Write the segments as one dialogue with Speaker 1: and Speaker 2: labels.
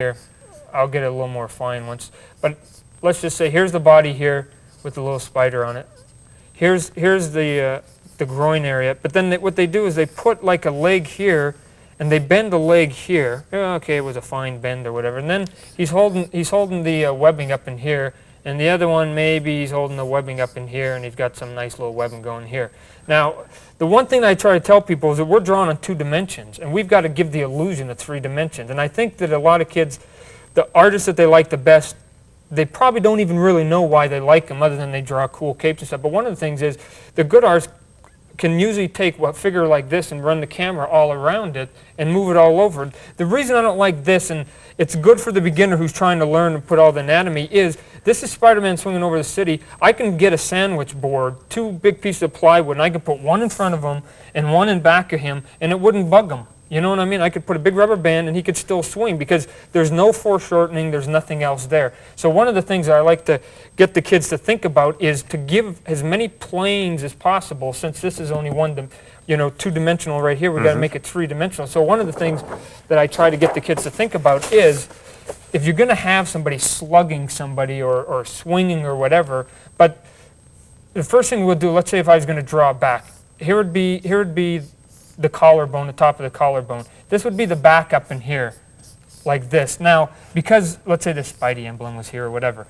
Speaker 1: here. I'll get it a little more fine once. But let's just say here's the body here with the little spider on it. Here's the groin area. But then what they do is they put like a leg here, and they bend the leg here. Okay, it was a fine bend or whatever. And then he's holding the webbing up in here. And the other one, maybe he's holding the webbing up in here, and he's got some nice little webbing going here. Now, the one thing I try to tell people is that we're drawn on 2 dimensions, and we've got to give the illusion of 3 dimensions. And I think that a lot of kids, the artists that they like the best, they probably don't even really know why they like them other than they draw cool capes and stuff. But one of the things is the good artists can usually take a figure like this and run the camera all around it and move it all over. The reason I don't like this, and it's good for the beginner who's trying to learn and put all the anatomy, is this is Spider-Man swinging over the city. I can get a sandwich board, 2 big pieces of plywood, and I can put one in front of him and one in back of him, and it wouldn't bug him. You know what I mean? I could put a big rubber band and he could still swing because there's no foreshortening, there's nothing else there. So one of the things that I like to get the kids to think about is to give as many planes as possible, since this is only 2-dimensional right here. We've got to make it 3-dimensional. So one of the things that I try to get the kids to think about is if you're going to have somebody slugging somebody or swinging or whatever, but the first thing we'll do, let's say if I was going to draw back, here would be the collarbone, the top of the collarbone. This would be the back up in here, like this. Now, because let's say the Spidey emblem was here or whatever,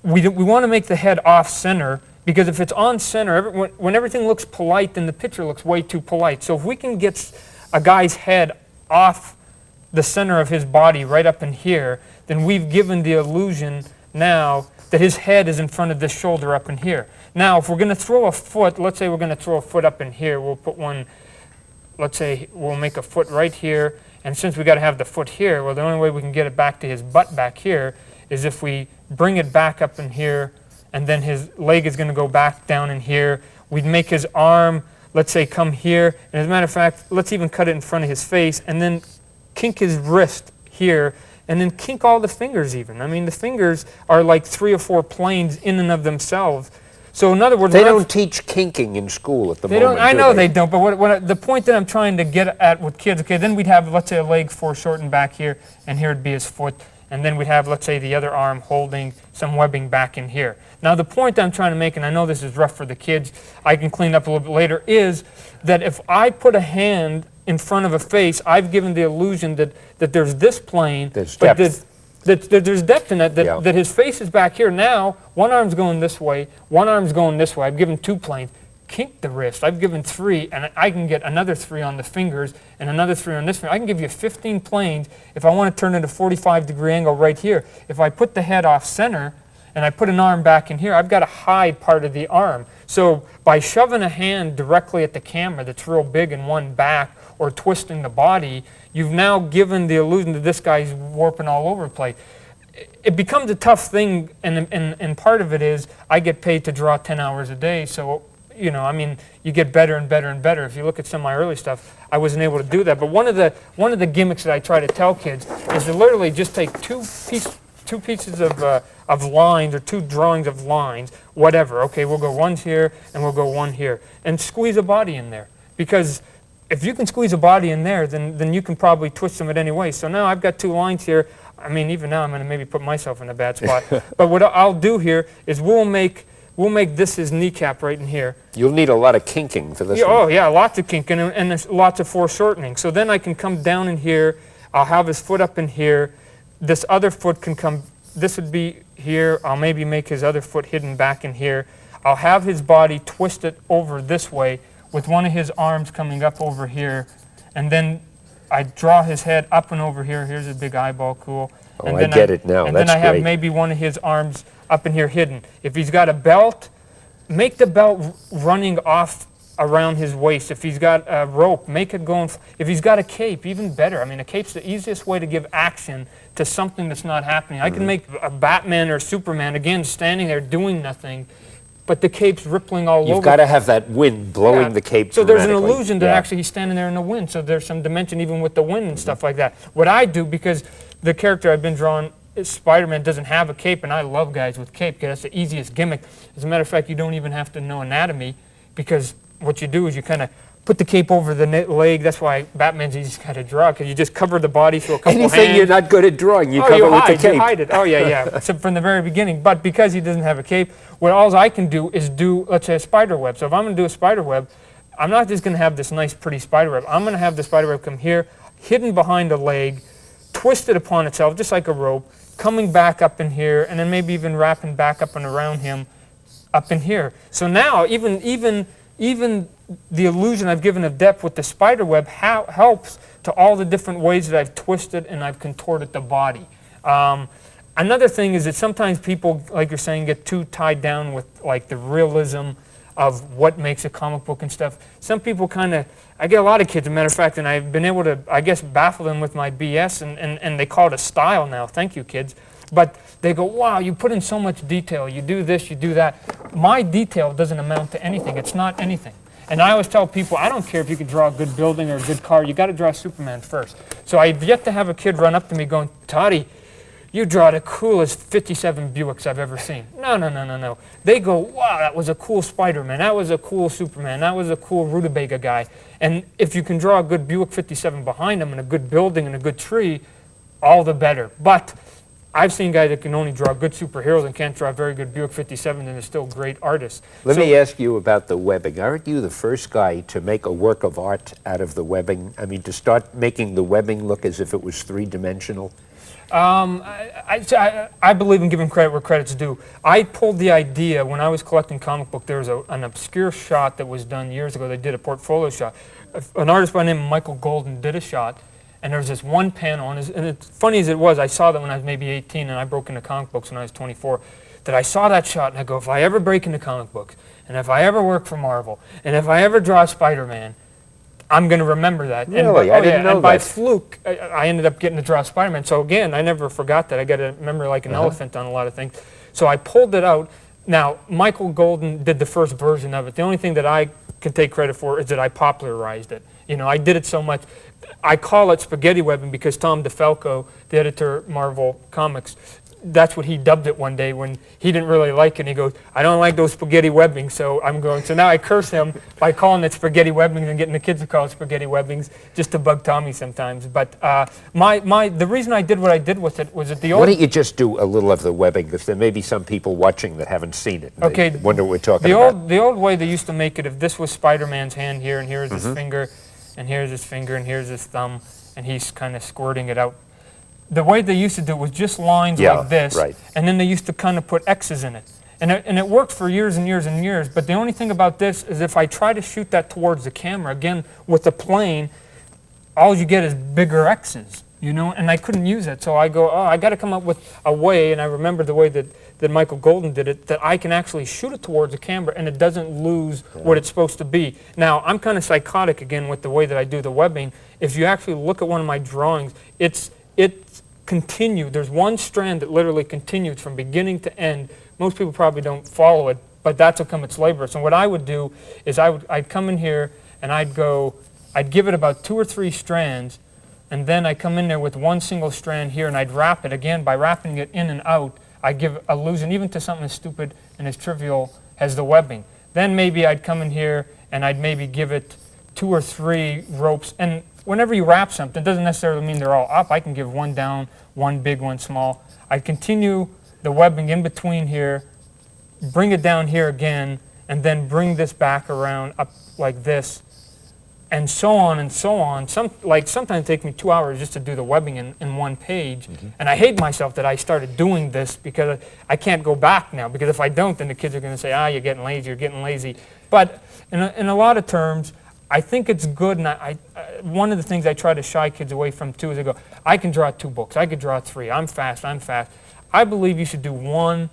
Speaker 1: we want to make the head off center, because if it's on center, when everything looks polite, then the picture looks way too polite. So if we can get a guy's head off the center of his body right up in here, then we've given the illusion now that his head is in front of this shoulder up in here. Now, if we're going to throw a foot, let's say we're going to throw a foot up in here, we'll put one. Let's say we'll make a foot right here, and since we got to have the foot here, well, the only way we can get it back to his butt back here is if we bring it back up in here, and then his leg is going to go back down in here. We'd make his arm, let's say, come here, and as a matter of fact, let's even cut it in front of his face, and then kink his wrist here, and then kink all the fingers even. I mean, the fingers are like 3 or 4 planes in and of themselves. So in other words,
Speaker 2: they don't teach kinking in school at the moment.
Speaker 1: I know they don't, but the point that I'm trying to get at with kids, okay, then we'd have, let's say, a leg foreshortened back here, and here would be his foot, and then we'd have, let's say, the other arm holding some webbing back in here. Now the point I'm trying to make, and I know this is rough for the kids, I can clean up a little bit later, is that if I put a hand in front of a face, I've given the illusion that there's this plane,
Speaker 2: there's depth.
Speaker 1: There's depth in that his face is back here. Now, one arm's going this way, one arm's going this way. I've given 2 planes. Kink the wrist. I've given 3, and I can get another 3 on the fingers and another 3 on this finger. I can give you 15 planes if I want to turn it a 45-degree angle right here. If I put the head off center and I put an arm back in here, I've got to hide part of the arm. So by shoving a hand directly at the camera that's real big and one back, or twisting the body, you've now given the illusion that this guy's warping all over the place. It becomes a tough thing, and part of it is I get paid to draw 10 hours a day, so I mean, you get better and better and better. If you look at some of my early stuff, I wasn't able to do that. But one of the gimmicks that I try to tell kids is to literally just take two pieces of lines, or 2 drawings of lines, whatever. Okay, we'll go one here and we'll go one here, and squeeze a body in there, because if you can squeeze a body in there, then you can probably twist them at any way. So now I've got 2 lines here. I mean, even now I'm going to maybe put myself in a bad spot. But what I'll do here is we'll make this his kneecap right in here.
Speaker 2: You'll need a lot of kinking for this one.
Speaker 1: Oh, yeah, lots of kinking and lots of foreshortening. So then I can come down in here. I'll have his foot up in here. This other foot can come, this would be here. I'll maybe make his other foot hidden back in here. I'll have his body twisted over this way, with one of his arms coming up over here, and then I draw his head up and over here. Here's a big eyeball, cool.
Speaker 2: Oh, and then I get it now.
Speaker 1: And
Speaker 2: That's
Speaker 1: then I have
Speaker 2: great.
Speaker 1: maybe one of his arms up in here hidden. If he's got a belt, make the belt running off around his waist. If he's got a rope, make it going. If he's got a cape, even better. I mean, a cape's the easiest way to give action to something that's not happening. I can make a Batman or Superman, again, standing there doing nothing, but the cape's rippling all over.
Speaker 2: You've got to have that wind blowing the cape
Speaker 1: So there's an
Speaker 2: dramatically.
Speaker 1: illusion that actually he's standing there in the wind, so there's some dimension even with the wind and stuff like that. What I do, because the character I've been drawing, Spider-Man, doesn't have a cape, and I love guys with cape, because that's the easiest gimmick. As a matter of fact, you don't even have to know anatomy, because what you do is you kind of put the cape over the leg. That's why Batman's easy to draw, because you just cover the body through a couple
Speaker 2: Anything
Speaker 1: hands.
Speaker 2: you're not good at drawing, you
Speaker 1: Oh,
Speaker 2: cover
Speaker 1: you
Speaker 2: with
Speaker 1: hide,
Speaker 2: the cape.
Speaker 1: you hide it. Oh, yeah. Except from the very beginning. But because he doesn't have a cape, what all I can do is do, let's say, a spider web. So if I'm going to do a spider web, I'm not just going to have this nice, pretty spider web. I'm going to have the spider web come here, hidden behind a leg, twisted upon itself, just like a rope, coming back up in here, and then maybe even wrapping back up and around him up in here. So now, even the illusion I've given of depth with the spider web helps to all the different ways that I've twisted and I've contorted the body. Another thing is that sometimes people, like you're saying, get too tied down with like the realism of what makes a comic book and stuff. Some people kind of, I get a lot of kids, as a matter of fact, and I've been able to, I guess, baffle them with my BS, and they call it a style now. Thank you, kids. But they go, wow, you put in so much detail. You do this, you do that. My detail doesn't amount to anything. It's not anything. And I always tell people, I don't care if you can draw a good building or a good car. You got to draw Superman first. So I've yet to have a kid run up to me going, Toddy, you draw the coolest 57 Buicks I've ever seen. No. They go, wow, that was a cool Spider-Man. That was a cool Superman. That was a cool Rutabaga guy. And if you can draw a good Buick 57 behind them and a good building and a good tree, all the better. But I've seen guys that can only draw good superheroes and can't draw a very good Buick 57 and they're still great artists.
Speaker 2: Let me ask you about the webbing. Aren't you the first guy to make a work of art out of the webbing? I mean, to start making the webbing look as if it was three-dimensional?
Speaker 1: I believe in giving credit where credit's due. I pulled the idea when I was collecting comic book. There was an obscure shot that was done years ago. They did a portfolio shot. An artist by the name of Michael Golden did a shot, and there was this one panel, and it's funny as it was, I saw that when I was maybe 18, and I broke into comic books when I was 24, that I saw that shot, and I go, if I ever break into comic books, and if I ever work for Marvel, and if I ever draw Spider-Man, I'm going to remember that.
Speaker 2: Really? I didn't know
Speaker 1: and by
Speaker 2: that.
Speaker 1: fluke, I ended up getting to draw Spider-Man. So again, I never forgot that. I got to remember like an elephant on a lot of things. So I pulled it out. Now, Michael Golden did the first version of it. The only thing that I can take credit for is that I popularized it. You know, I did it so much. I call it spaghetti webbing because Tom DeFalco, the editor of Marvel Comics, that's what he dubbed it one day when he didn't really like it. And he goes, I don't like those spaghetti webbings, so I'm going. So now I curse him by calling it spaghetti webbings and getting the kids to call it spaghetti webbings just to bug Tommy sometimes. But the reason I did what I did with it was that the old...
Speaker 2: Why don't you just do a little of the webbing, because there may be some people watching that haven't seen it. And
Speaker 1: okay.
Speaker 2: They wonder what we're talking about.
Speaker 1: The old way they used to make it, if this was Spider-Man's hand here, and here's his finger, and here's his finger, and here's his thumb, and he's kind of squirting it out. The way they used to do it was just lines like this,
Speaker 2: right.
Speaker 1: And then they used to kind of put X's in it. And it worked for years and years and years, but the only thing about this is if I try to shoot that towards the camera, again, with the plane, all you get is bigger X's, you know, and I couldn't use it. So I go, oh, I got to come up with a way, and I remember the way that Michael Golden did it, that I can actually shoot it towards the camera and it doesn't lose what it's supposed to be. Now, I'm kind of psychotic, again, with the way that I do the webbing. If you actually look at one of my drawings, it's continued. There's one strand that literally continues from beginning to end. Most people probably don't follow it, but that's how come it's laborious. And what I would do is I'd come in here and I'd give it about 2 or 3 strands, and then I come in there with one single strand here and I'd wrap it. Again, by wrapping it in and out, I give illusion even to something as stupid and as trivial as the webbing. Then maybe I'd come in here and I'd maybe give it 2 or 3 ropes. And whenever you wrap something, it doesn't necessarily mean they're all up. I can give one down, one big, one small. I continue the webbing in between here, bring it down here again, and then bring this back around up like this, and so on and so on. Sometimes it takes me 2 hours just to do the webbing in one page. And I hate myself that I started doing this because I can't go back now, because if I don't, then the kids are going to say, you're getting lazy, you're getting lazy. But in a lot of terms, I think it's good, and one of the things I try to shy kids away from too is they go, I can draw 2 books, I could draw 3, I'm fast. I believe you should do 1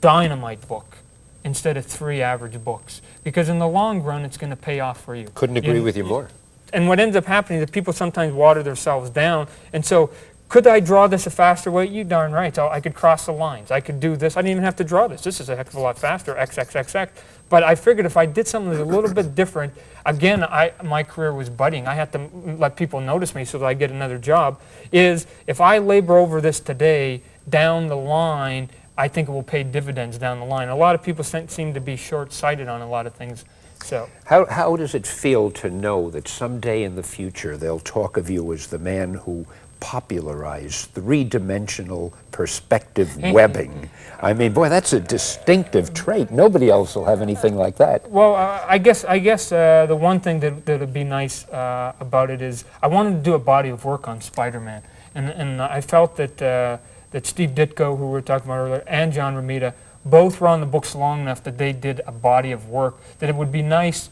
Speaker 1: dynamite book instead of 3 average books, because in the long run it's going to pay off for you.
Speaker 2: Couldn't agree with you more.
Speaker 1: And what ends up happening is that people sometimes water themselves down, and so could I draw this a faster way? You darn right. So I could cross the lines. I could do this. I didn't even have to draw this. This is a heck of a lot faster, XXXX. But I figured if I did something that's a little bit different, again, my career was budding. I had to let people notice me so that I get another job, is if I labor over this today, down the line, I think it will pay dividends down the line. A lot of people seem to be short-sighted on a lot of things So
Speaker 2: How does it feel to know that someday in the future they'll talk of you as the man who popularized three-dimensional perspective webbing? I mean, boy, that's a distinctive trait. Nobody else will have anything like that.
Speaker 1: well, I guess the one thing that would be nice about it is I wanted to do a body of work on Spider-Man, and I felt that that Steve Ditko, who we were talking about earlier, and John Romita both were on the books long enough that they did a body of work, that it would be nice,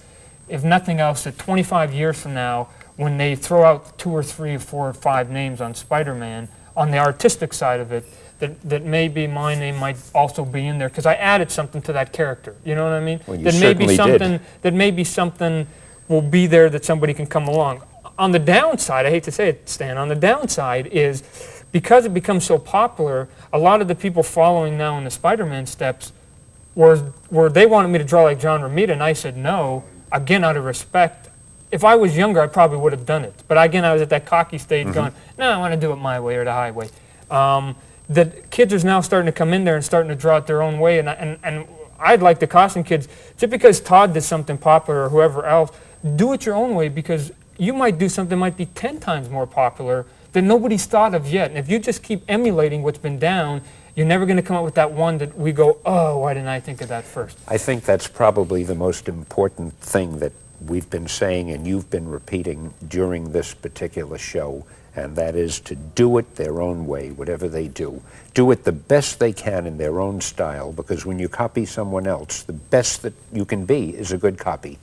Speaker 1: if nothing else, that 25 years from now, when they throw out 2 or 3 or 4 or 5 names on Spider-Man, on the artistic side of it, that maybe my name might also be in there, because I added something to that character. You know what I mean?
Speaker 2: Well, you
Speaker 1: that
Speaker 2: certainly
Speaker 1: something that maybe something will be there that somebody can come along. On the downside, I hate to say it, Stan, on the downside is, because it becomes so popular, a lot of the people following now in the Spider-Man steps were they wanted me to draw like John Romita, and I said no, again, out of respect. If I was younger, I probably would have done it. But again, I was at that cocky stage going, no, I want to do it my way or the highway. The kids are now starting to come in there and starting to draw it their own way, and I'd like to caution kids, just because Todd did something popular or whoever else, do it your own way, because you might do something that might be 10 times more popular that nobody's thought of yet. And if you just keep emulating what's been down, you're never going to come up with that one that we go, oh, why didn't I think of that first?
Speaker 2: I think that's probably the most important thing that we've been saying and you've been repeating during this particular show, and that is to do it their own way, whatever they do. Do it the best they can in their own style, because when you copy someone else, the best that you can be is a good copy.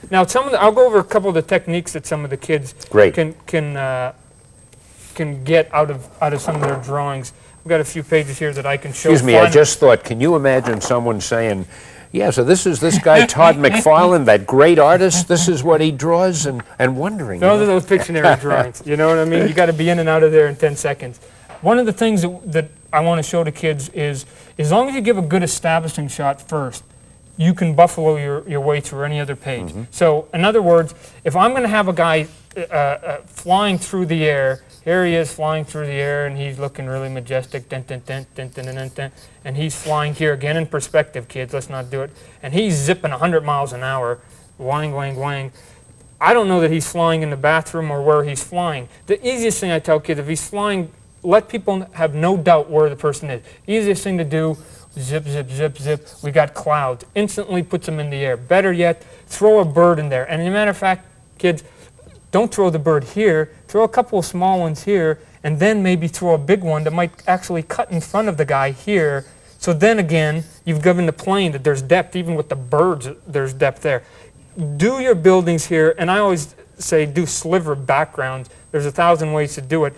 Speaker 1: Now, I'll go over a couple of the techniques that some of the kids can get out of some of their drawings. We've got a few pages here that I can show.
Speaker 2: Excuse me, I just thought, can you imagine someone saying, yeah, so this is this guy Todd McFarlane, that great artist, this is what he draws, and wondering.
Speaker 1: Those are those Pictionary drawings, you know what I mean? You got to be in and out of there in 10 seconds. One of the things that I want to show to kids is, as long as you give a good establishing shot first, you can buffalo your way through any other page. So, in other words, if I'm going to have a guy flying through the air, here he is flying through the air, and he's looking really majestic, dun, dun, dun, dun, dun, dun, dun, dun, and he's flying here again in perspective, kids, let's not do it, and he's zipping 100 miles an hour, wang, wang, wang. I don't know that he's flying in the bathroom or where he's flying. The easiest thing I tell kids, if he's flying, let people have no doubt where the person is. Easiest thing to do, zip, zip, zip, zip, we got clouds. Instantly puts them in the air. Better yet, throw a bird in there. And as a matter of fact, kids, don't throw the bird here, throw a couple of small ones here, and then maybe throw a big one that might actually cut in front of the guy here. So then again, you've given the plane that there's depth, even with the birds, there's depth there. Do your buildings here, and I always say do sliver backgrounds. There's 1,000 ways to do it.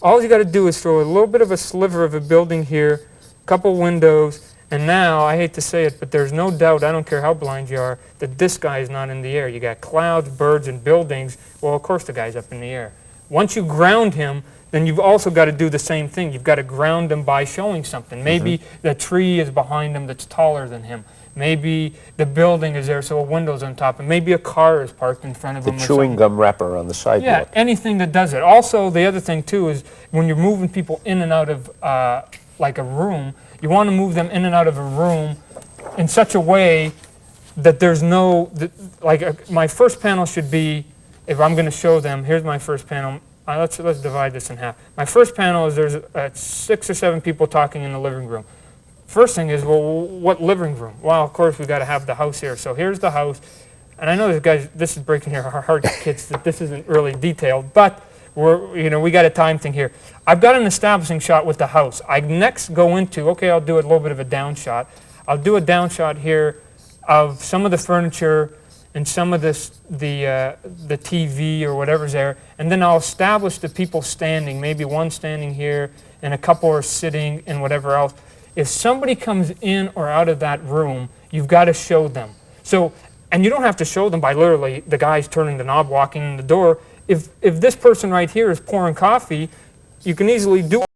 Speaker 1: All you got to do is throw a little bit of a sliver of a building here, a couple windows, and now, I hate to say it, but there's no doubt, I don't care how blind you are, that this guy is not in the air. You got clouds, birds, and buildings. Well, of course the guy's up in the air. Once you ground him, then you've also got to do the same thing. You've got to ground him by showing something. Maybe the tree is behind him that's taller than him. Maybe the building is there, so a window's on top, and maybe a car is parked in front of him.
Speaker 2: The chewing gum wrapper on the sidewalk.
Speaker 1: Yeah, anything that does it. Also, the other thing, too, is when you're moving people in and out of like a room, you want to move them in and out of a room in such a way that there's no, my first panel should be, if I'm going to show them, here's my first panel. Let's divide this in half. My first panel is there's 6 or 7 people talking in the living room. First thing is, well, what living room? Well, of course, we've got to have the house here. So here's the house. And I know this is breaking your heart, kids, that this isn't really detailed, but we got a time thing here. I've got an establishing shot with the house. I next go into, okay, I'll do a little bit of a down shot. I'll do a down shot here of some of the furniture and some of the TV or whatever's there, and then I'll establish the people standing, maybe one standing here and a couple are sitting and whatever else. If somebody comes in or out of that room, you've got to show them. So, and you don't have to show them by literally the guy's turning the knob, walking in the door. If this person right here is pouring coffee, you can easily do